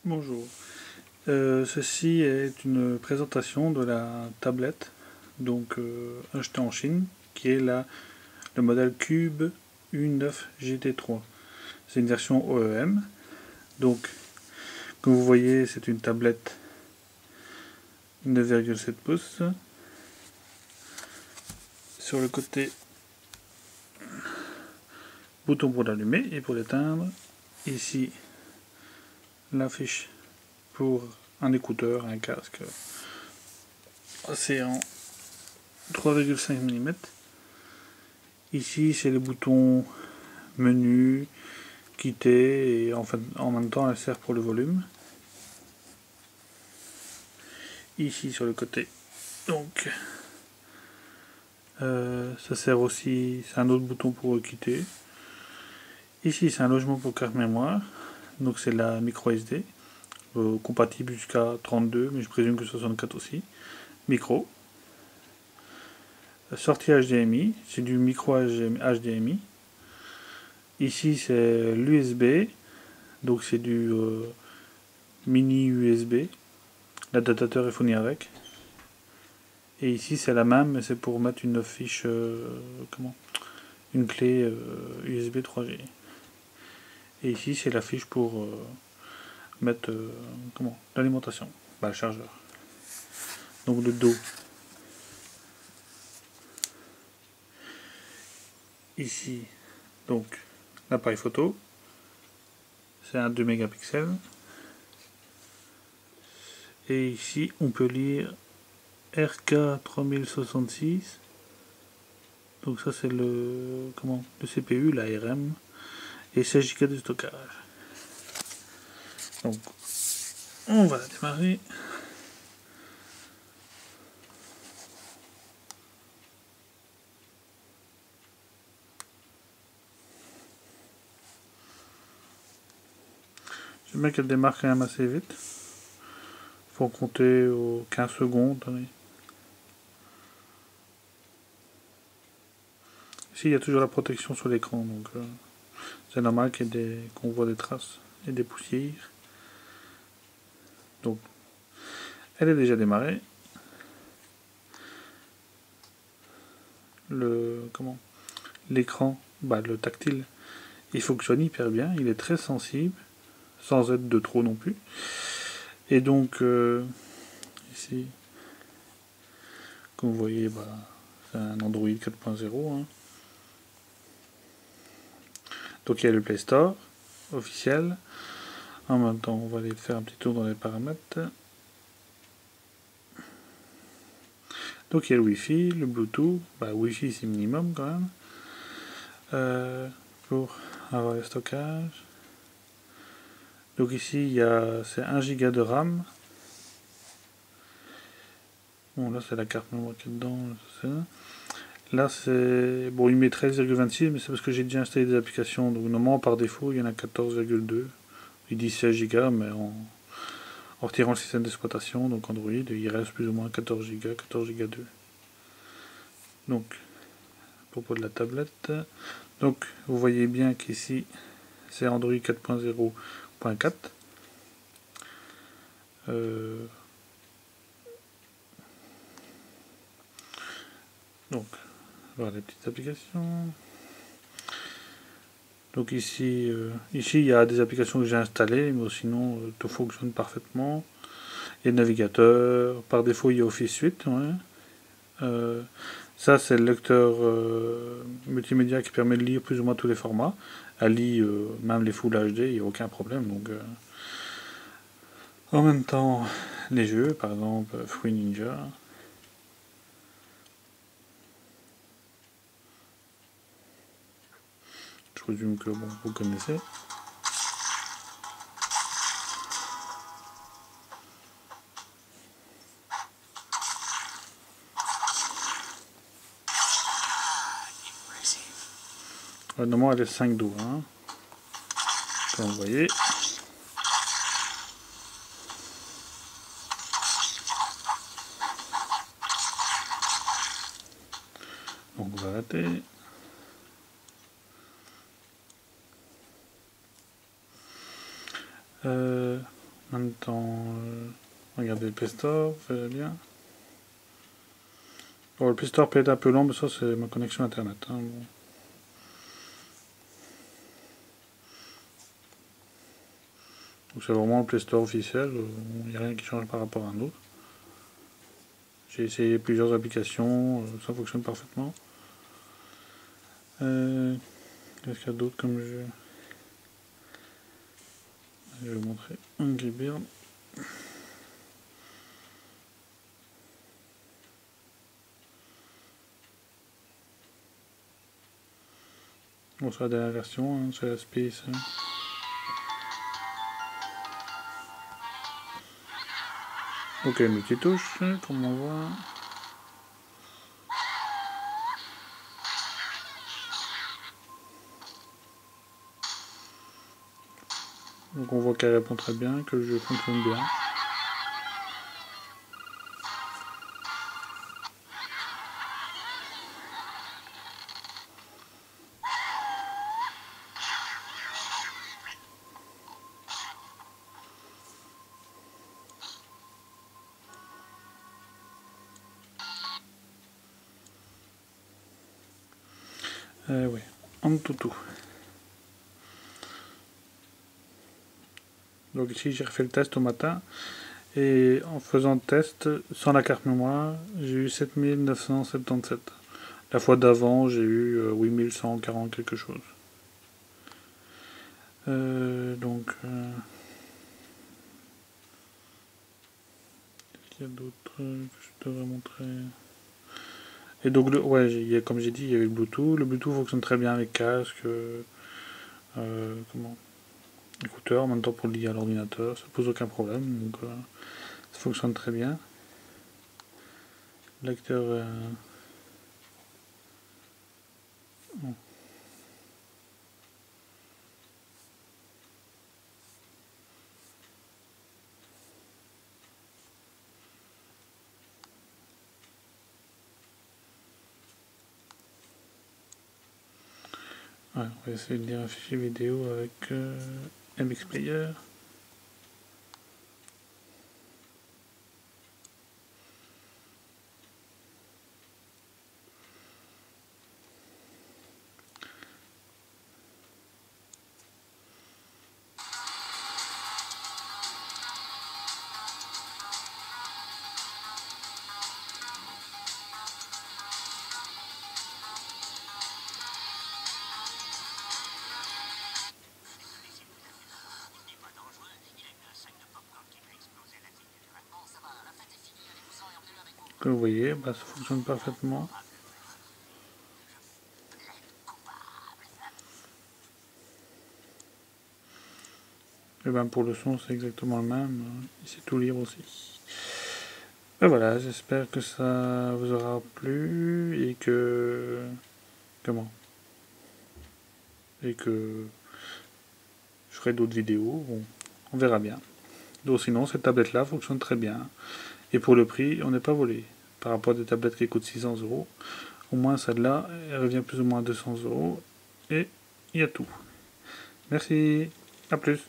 Bonjour. Ceci est une présentation de la tablette achetée en Chine, qui est le modèle Cube U9 GT3. C'est une version OEM. Donc, comme vous voyez, c'est une tablette 9,7 pouces. Sur le côté, bouton pour l'allumer et pour l'éteindre. Ici, l'affiche pour un écouteur, un casque. C'est en 3,5 mm. Ici, c'est le bouton menu, quitter, et en même temps, elle sert pour le volume. Ici, sur le côté. Donc, ça sert aussi, c'est un autre bouton pour quitter. Ici, c'est un logement pour carte mémoire. Donc, c'est la micro SD, compatible jusqu'à 32, mais je présume que 64 aussi. Micro. Sortie HDMI, c'est du micro HDMI. Ici, c'est l'USB, donc c'est du mini USB. L'adaptateur est fourni avec. Et ici, c'est la même, mais c'est pour mettre une fiche, une clé USB 3G. Et ici, c'est la fiche pour mettre l'alimentation, le chargeur. Donc le dos. Ici, donc l'appareil photo. C'est un 2 mégapixels. Et ici, on peut lire RK3066. Donc ça, c'est le CPU, la RM. Et 16 Go de stockage. Donc, on va la démarrer. J'aime bien qu'elle démarre quand même assez vite. Faut compter aux 15 secondes. Allez. Ici, il y a toujours la protection sur l'écran, donc c'est normal qu'on voit des traces et des poussières. Donc, elle est déjà démarrée. L'écran, le tactile, il fonctionne hyper bien. Il est très sensible, sans être de trop non plus. Et donc, ici, comme vous voyez, c'est un Android 4.0. Donc il y a le Play Store officiel. En même temps, on va aller faire un petit tour dans les paramètres. Donc il y a le Wi-Fi, le Bluetooth. Wi-Fi c'est minimum quand même. Pour avoir le stockage. Donc ici, c'est 1 Go de RAM. Bon, là c'est la carte mémoire qui est dedans. Là c'est... Bon, il met 13,26, mais c'est parce que j'ai déjà installé des applications. Donc normalement, par défaut, il y en a 14,2. Il dit 16 Go, mais en retirant le système d'exploitation, donc Android, il reste plus ou moins 14 Go, 14 Go 2. Donc, à propos de la tablette, donc vous voyez bien qu'ici, c'est Android 4.0.4. Donc, voilà les petites applications. Donc ici, il y a des applications que j'ai installées, mais sinon tout fonctionne parfaitement. Il y a le navigateur, par défaut il y a Office Suite. Ça c'est le lecteur multimédia qui permet de lire plus ou moins tous les formats. Elle lit même les Full HD, il n'y a aucun problème. Donc, en même temps, les jeux, par exemple Fruit Ninja. Je présume que vous connaissez. Normalement elle est 5 doigts, comme vous voyez. Donc on va arrêter. En même temps, regardez le Play Store, fait bien. Bon, le Play Store peut être un peu long, mais ça c'est ma connexion internet. Hein, bon. Donc c'est vraiment le Play Store officiel, il n'y a rien qui change par rapport à un autre. J'ai essayé plusieurs applications, ça fonctionne parfaitement. Qu'est-ce qu'il y a d'autre comme jeu? Je vais vous montrer Angry Bird. Bon, c'est la dernière version, hein, c'est la Space. Hein. Ok, multitouche, comme on voit. Donc on voit qu'elle répond très bien, que le jeu fonctionne bien. Oui, Antutu. Donc ici j'ai refait le test au matin. Et en faisant le test, sans la carte mémoire, j'ai eu 7977. La fois d'avant, j'ai eu 8140 quelque chose. Donc, qu'est-ce qu'il y a d'autre que je devrais montrer? Et donc, ouais, comme j'ai dit, il y avait le Bluetooth. Le Bluetooth fonctionne très bien avec casque, comment, écouteur, en même temps pour le lier à l'ordinateur, ça pose aucun problème. Donc, ça fonctionne très bien. Lecteur. Oh. Ouais, on va essayer de lire un fichier vidéo avec MX Player. Comme vous voyez, ça fonctionne parfaitement. Et pour le son, c'est exactement le même. Il sait tout lire aussi. Et voilà, j'espère que ça vous aura plu et que... Comment? Et que je ferai d'autres vidéos. Bon, on verra bien. Donc sinon, cette tablette-là fonctionne très bien. Et pour le prix, on n'est pas volé. Par rapport à des tablettes qui coûtent 600 €, au moins celle-là, elle revient plus ou moins à 200 €. Et il y a tout. Merci, à plus.